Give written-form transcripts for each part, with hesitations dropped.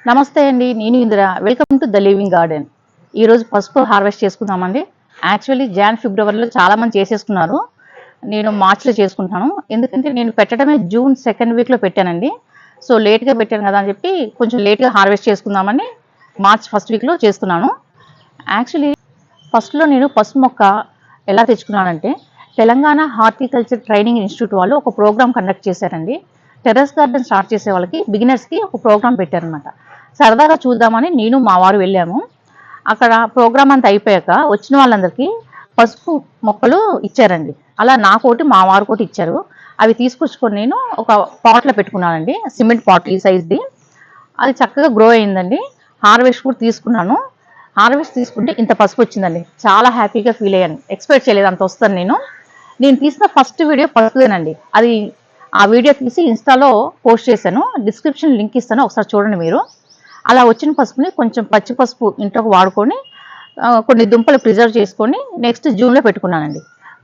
నమస్తే అండి, నేను Indira. Welcome to the living garden. ఈరోజు పసుపు హార్వెస్ట్ చేసుకుందామండి. యాక్చువల్లీ ఫిబ్రవరిలో చాలా మంది చేసేసుకున్నారు. నేను మార్చ్లో చేసుకుంటాను, ఎందుకంటే నేను పెట్టడమే జూన్ సెకండ్ వీక్లో పెట్టానండి. సో లేట్గా పెట్టాను కదా అని చెప్పి కొంచెం లేట్గా హార్వెస్ట్ చేసుకుందామని మార్చ్ ఫస్ట్ వీక్లో చేస్తున్నాను. యాక్చువల్లీ ఫస్ట్లో నేను పసుపు మొక్క ఎలా తెచ్చుకున్నానంటే, తెలంగాణ హార్టికల్చర్ ట్రైనింగ్ ఇన్స్టిట్యూట్ వాళ్ళు ఒక ప్రోగ్రామ్ కండక్ట్ చేశారండి. టెర్రస్ గార్డెన్ స్టార్ట్ చేసే వాళ్ళకి, బిగినర్స్కి ఒక ప్రోగ్రామ్ పెట్టారనమాట. సరదాగా చూద్దామని నేను మా వారు వెళ్ళాము. అక్కడ ప్రోగ్రామ్ అంతా అయిపోయాక వచ్చిన వాళ్ళందరికీ పసుపు మొక్కలు ఇచ్చారండి. అలా నాకోటి మా వారు కోటి ఇచ్చారు. అవి తీసుకొచ్చుకొని నేను ఒక పాట్లో పెట్టుకున్నానండి, సిమెంట్ పాట్ ఈ సైజ్ది. అది చక్కగా గ్రో అయిందండి. హార్వెస్ట్ కూడా తీసుకున్నాను. హార్వెస్ట్ తీసుకుంటే ఇంత పసుపు వచ్చిందండి. చాలా హ్యాపీగా ఫీల్ అయ్యాను. ఎక్స్పెక్ట్ చేయలేదు అంత వస్తాను. నేను తీసిన ఫస్ట్ వీడియో పసుపుదేనండి. అది ఆ వీడియో తీసి ఇన్స్టాలో పోస్ట్ చేశాను. డిస్క్రిప్షన్ లింక్ ఇస్తాను, ఒకసారి చూడండి మీరు. అలా వచ్చిన పసుపుని కొంచెం పచ్చి పసుపు ఇంట్లోకి వాడుకొని కొన్ని దుంపలు ప్రిజర్వ్ చేసుకొని నెక్స్ట్ జూన్లో పెట్టుకున్నానండి.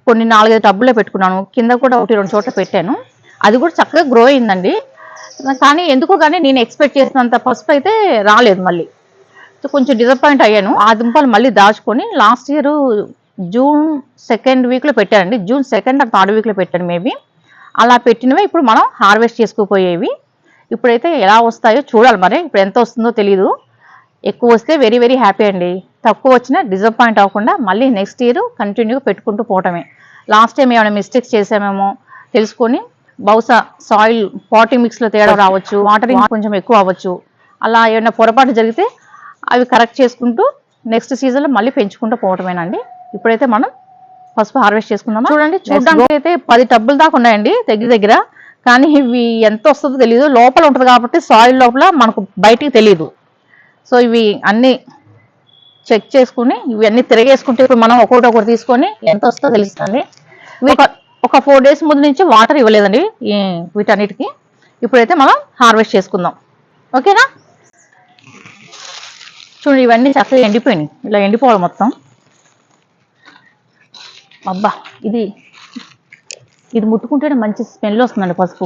కొన్ని 4-5 టబ్బుల్లో పెట్టుకున్నాను. కింద కూడా 1-2 చోట్ల పెట్టాను. అది కూడా చక్కగా గ్రో అయిందండి. కానీ ఎందుకో కానీ నేను ఎక్స్పెక్ట్ చేసినంత పసుపు అయితే రాలేదు. మళ్ళీ కొంచెం డిసప్పాయింట్ అయ్యాను. ఆ దుంపలు మళ్ళీ దాచుకొని లాస్ట్ ఇయర్ జూన్ సెకండ్ వీక్లో పెట్టానండి. జూన్ సెకండ్ ఆర్ థర్డ్ వీక్లో పెట్టాను మేబీ. అలా పెట్టినవే ఇప్పుడు మనం హార్వెస్ట్ చేసుకుపోయేవి. ఇప్పుడైతే ఎలా వస్తాయో చూడాలి. మరి ఇప్పుడు ఎంత వస్తుందో తెలీదు. ఎక్కువ వస్తే వెరీ వెరీ హ్యాపీ అండి. తక్కువ వచ్చినా డిసప్పాయింట్ అవ్వకుండా మళ్ళీ నెక్స్ట్ ఇయర్ కంటిన్యూగా పెట్టుకుంటూ పోవటమే. లాస్ట్ టైం ఏమైనా మిస్టేక్స్ చేసామేమో తెలుసుకొని, బహుశా సాయిల్ పాటింగ్ మిక్స్లో తేడా రావచ్చు, వాటరింగ్ కొంచెం ఎక్కువ అవ్వచ్చు. అలా ఏమైనా పొరపాటు జరిగితే అవి కరెక్ట్ చేసుకుంటూ నెక్స్ట్ సీజన్లో మళ్ళీ పెంచుకుంటూ పోవటమేనండి. ఇప్పుడైతే మనం పసుపు హార్వెస్ట్ చేసుకుందాం. చూడండి, చూడడానికి అయితే 10 టబ్బుల దాకా ఉన్నాయండి దగ్గర. కానీ ఇవి ఎంత వస్తుందో తెలియదు. లోపల ఉంటుంది కాబట్టి సాయిల్ లోపల మనకు బయటికి తెలియదు. సో ఇవి అన్నీ చెక్ చేసుకుని ఇవన్నీ తిరగేసుకుంటే ఇప్పుడు మనం ఒకటి తీసుకొని ఎంత వస్తుందో తెలుస్తుంది. ఒక 4 days ముందు నుంచి వాటర్ ఇవ్వలేదండి వీటన్నిటికీ. ఇప్పుడైతే మనం హార్వెస్ట్ చేసుకుందాం, ఓకేనా? చూడండి, ఇవన్నీ చక్కగా ఎండిపోయినాయి. ఇలా ఎండిపోవాలి మొత్తం. అబ్బా, ఇది ముట్టుకుంటేనే మంచి స్మెల్ వస్తుందండి పసుపు.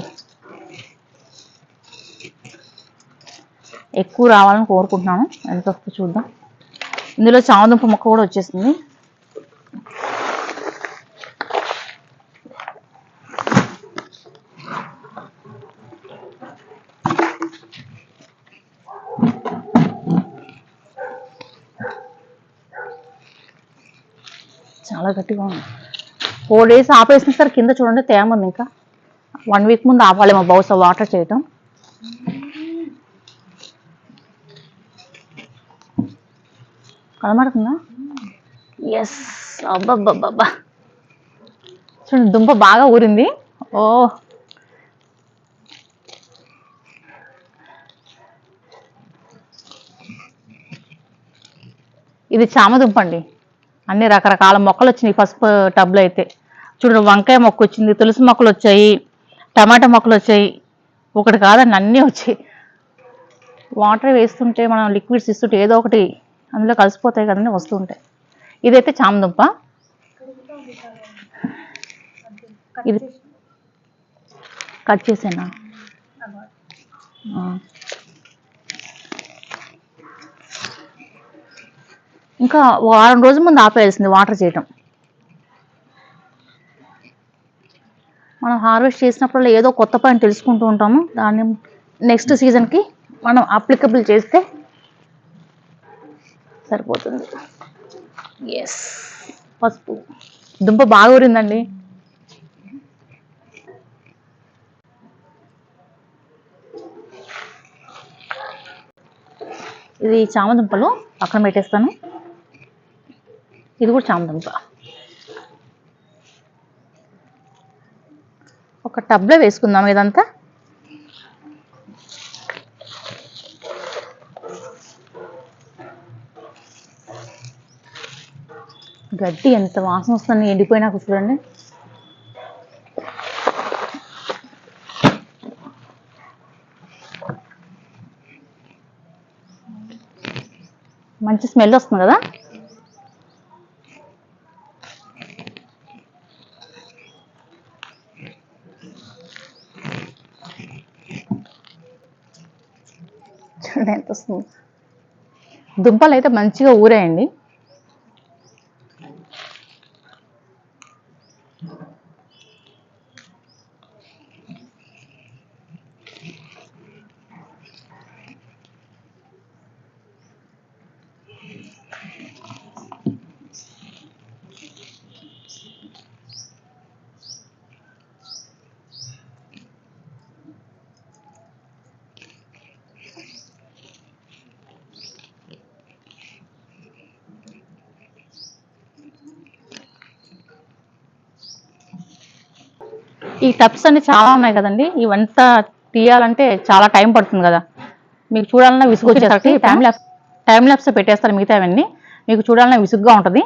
ఎక్కువ రావాలని కోరుకుంటున్నాను. ఎంత వస్తుందో చూద్దాం. ఇందులో చామదుంప మొక్క కూడా వచ్చేసింది. చాలా గట్టిగా ఉంది. 4 days ఆపేసిన సార్ కింద చూడండి తేమ ఉంది. ఇంకా 1 week ముందు ఆపాలేమో బహుశా వాటర్ చేయటం. కనబడుతుందా? ఎస్. అబ్బబ్బబ్బబ్బా, చూడండి దుంప బాగా ఊరింది. ఓ, ఇది చామదుంప అండి. అన్ని రకరకాల మొక్కలు వచ్చినాయి పసుపు టబ్లో అయితే. చూడండి, వంకాయ మొక్క వచ్చింది, తులసి మొక్కలు వచ్చాయి, టమాటా మొక్కలు వచ్చాయి. ఒకటి కాదండి, అన్నీ వచ్చాయి. వాటర్ వేస్తుంటే మనం లిక్విడ్స్ ఇస్తుంటే ఏదో ఒకటి అందులో కలిసిపోతాయి కదండి, వస్తూ ఉంటాయి. ఇదైతే చామదుంప. ఇది కట్ చేసానా? ఇంకా వారం రోజుల ముందు ఆపేయాల్సింది వాటర్ చేయటం. మనం హార్వెస్ట్ చేసినప్పుడు ఏదో కొత్త పని తెలుసుకుంటూ ఉంటాము. దాన్ని నెక్స్ట్ సీజన్కి మనం అప్లికబుల్ చేస్తే సరిపోతుంది. ఎస్, పసుపు దుంప బాగా ఊరిందండి. ఇది చామదుంపలు పక్కన పెట్టేస్తాను. ఇది కూడా చామదుంప. ఒక టబ్లో వేసుకుందాం ఇదంతా. గడ్డి ఎంత వాసన వస్తుంది ఎండిపోయినాక, చూడండి. మంచి స్మెల్ వస్తుంది కదా. చూడండి ఎంత వస్తుంది. దుంపలు అయితే మంచిగా ఊరాయండి. ఈ టబ్స్ అన్ని చాలా ఉన్నాయి కదండి, ఇవంతా తీయాలంటే చాలా టైం పడుతుంది కదా. మీకు చూడాలన్నా విసుగు వచ్చేసరికి టైం ల్యాప్స్ పెట్టేస్తారు మిగతావన్నీ. మీకు చూడాలన్నా విసుగ్గా ఉంటుంది.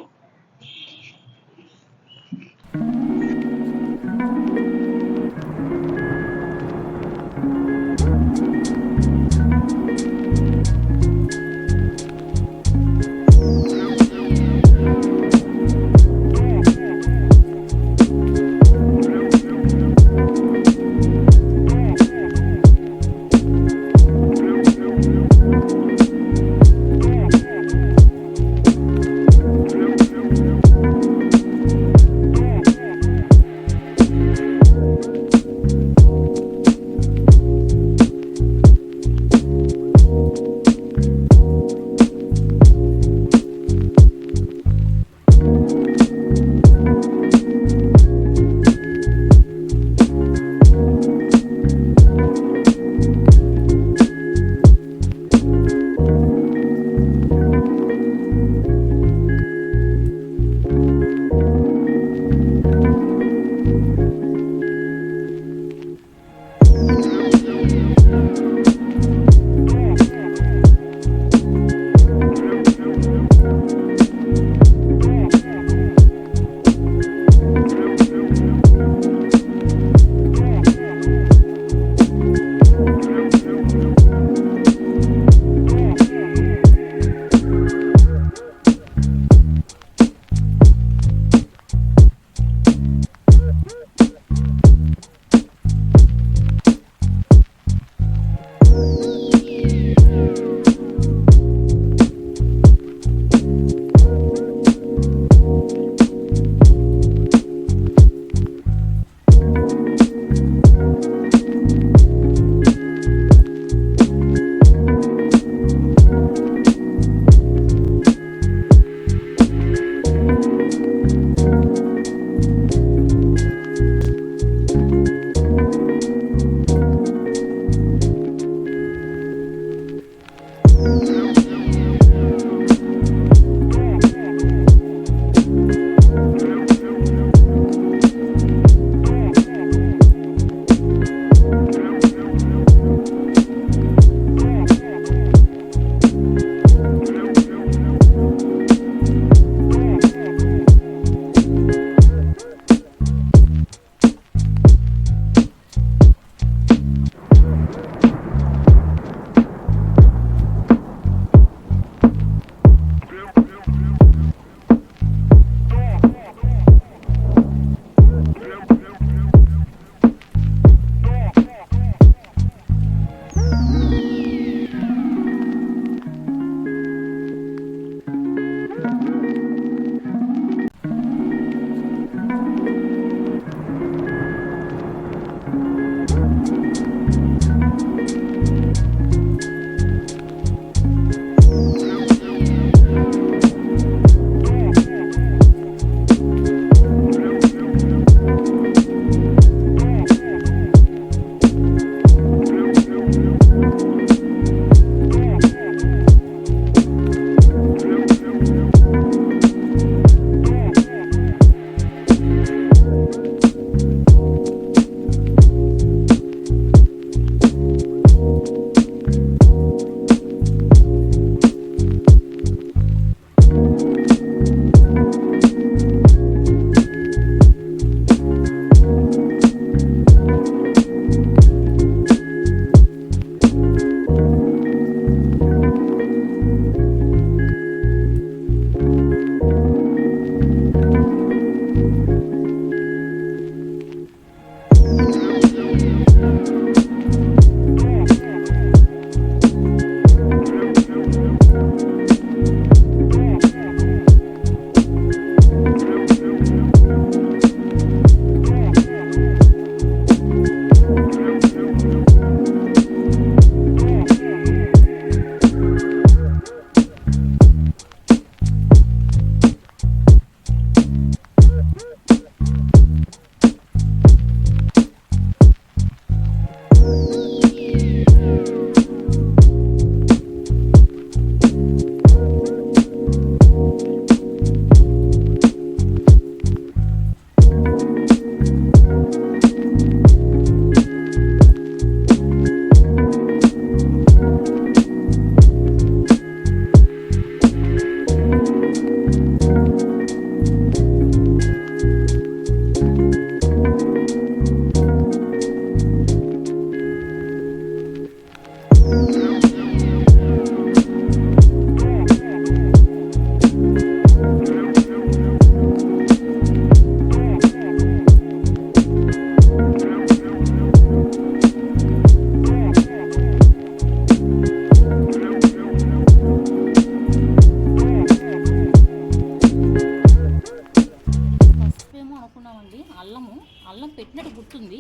పెట్టినట్టు గుర్తుంది,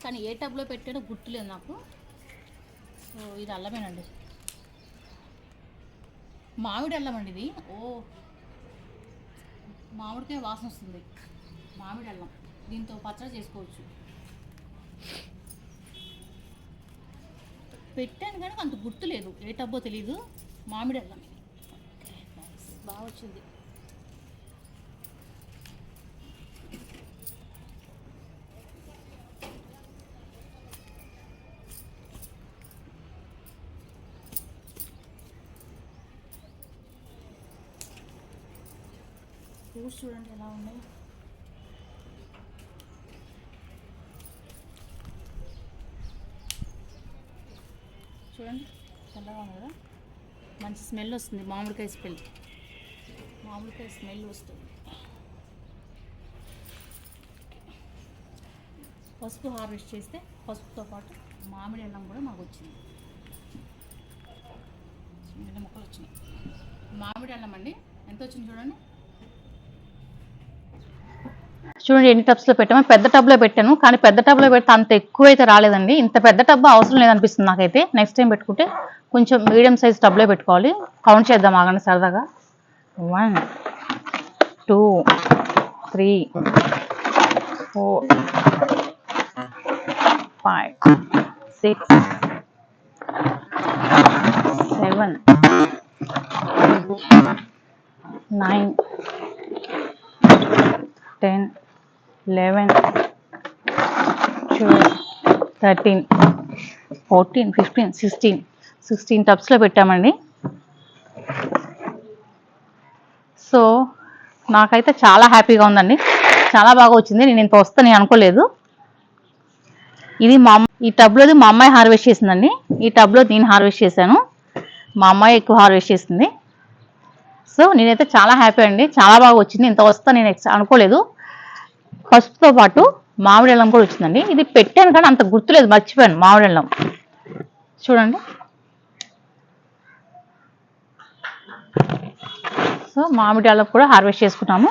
కానీ ఏ టబ్లో పెట్టాడో గుర్తులేదు నాకు. సో ఇది అల్లమేనండి, మామిడి అల్లం అండి ఇది. మామిడికాయ వాసన వస్తుంది. మామిడి అల్లం, దీంతో పచ్చడి చేసుకోవచ్చు. పెట్టాను కానీ అంత గుర్తులేదు, ఏ టబ్బో తెలీదు. మామిడి అల్లం బాగా వచ్చింది. ఫ్రూట్స్ చూడండి ఎలా ఉన్నాయి. చూడండి చల్లగా ఉంది కదా, మంచి స్మెల్ వస్తుంది. మామిడికాయ స్మెల్ వస్తుంది. పసుపు హార్వెస్ట్ చేస్తే పసుపుతో పాటు మామిడి అల్లం కూడా మాకు వచ్చింది. చిన్న ముక్కలు వచ్చినాయి. మామిడి అల్లం అండి ఎంత వచ్చింది చూడండి. చూడండి ఎన్ని టబ్స్లో పెట్టామో. పెద్ద టబ్లో పెట్టాను, కానీ పెద్ద టబ్లో పెడితే అంత ఎక్కువ అయితే రాలేదండి. ఇంత పెద్ద టబ్ అవసరం లేదనిపిస్తుంది నాకైతే. నెక్స్ట్ టైం పెట్టుకుంటే కొంచెం మీడియం సైజ్ టబ్లో పెట్టుకోవాలి. కౌంట్ చేద్దాం ఆగండి సరదాగా. 1 2 3 4 5 6 7 9 10 11 12 13 14 15 16 టబ్స్లో పెట్టామండి. సో నాకైతే చాలా హ్యాపీగా ఉందండి, చాలా బాగా వచ్చింది. నేను ఇంత వస్తాను అనుకోలేదు. ఇది ఈ టబ్లోది మా అమ్మాయి హార్వెస్ట్ చేసిందండి. ఈ టబ్లో నేను హార్వెస్ట్ చేశాను, మా అమ్మాయి ఎక్కువ హార్వెస్ట్ చేసింది. సో నేనైతే చాలా హ్యాపీ అండి, చాలా బాగా వచ్చింది. ఇంత వస్తా నేను అనుకోలేదు. పసుపుతో పాటు మామిడి అల్లం కూడా వచ్చిందండి. ఇది పెట్టాను కానీ అంత గుర్తులేదు, మర్చిపోయాను. మామిడి అల్లం చూడండి. సో మామిడి అల్లం కూడా హార్వెస్ట్ చేసుకున్నాము.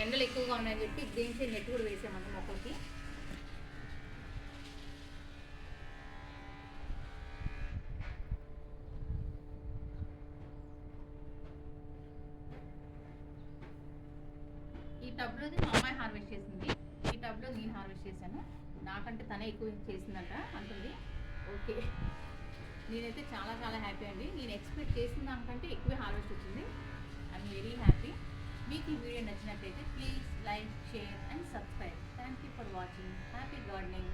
ఎండలు ఎక్కువగా ఉన్నాయని చెప్పి దీనికి నెట్ కూడా వేసామండి మొక్కలకి. ఈ టబ్లోది మా అమ్మాయి హార్వెస్ట్ చేసింది, ఈ టబ్లో నేను హార్వెస్ట్ చేశాను. నాకంటే తనే ఎక్కువ చేసిందంట అంటుంది. ఓకే, నేనైతే చాలా చాలా హ్యాపీ అండి. నేను ఎక్స్పెక్ట్ చేసిన దానికంటే ఎక్కువే హార్వెస్ట్ వచ్చింది. I'm very happy. మీకు ఈ వీడియో నచ్చినట్లయితే please like, share and subscribe. Thank you for watching. Happy gardening.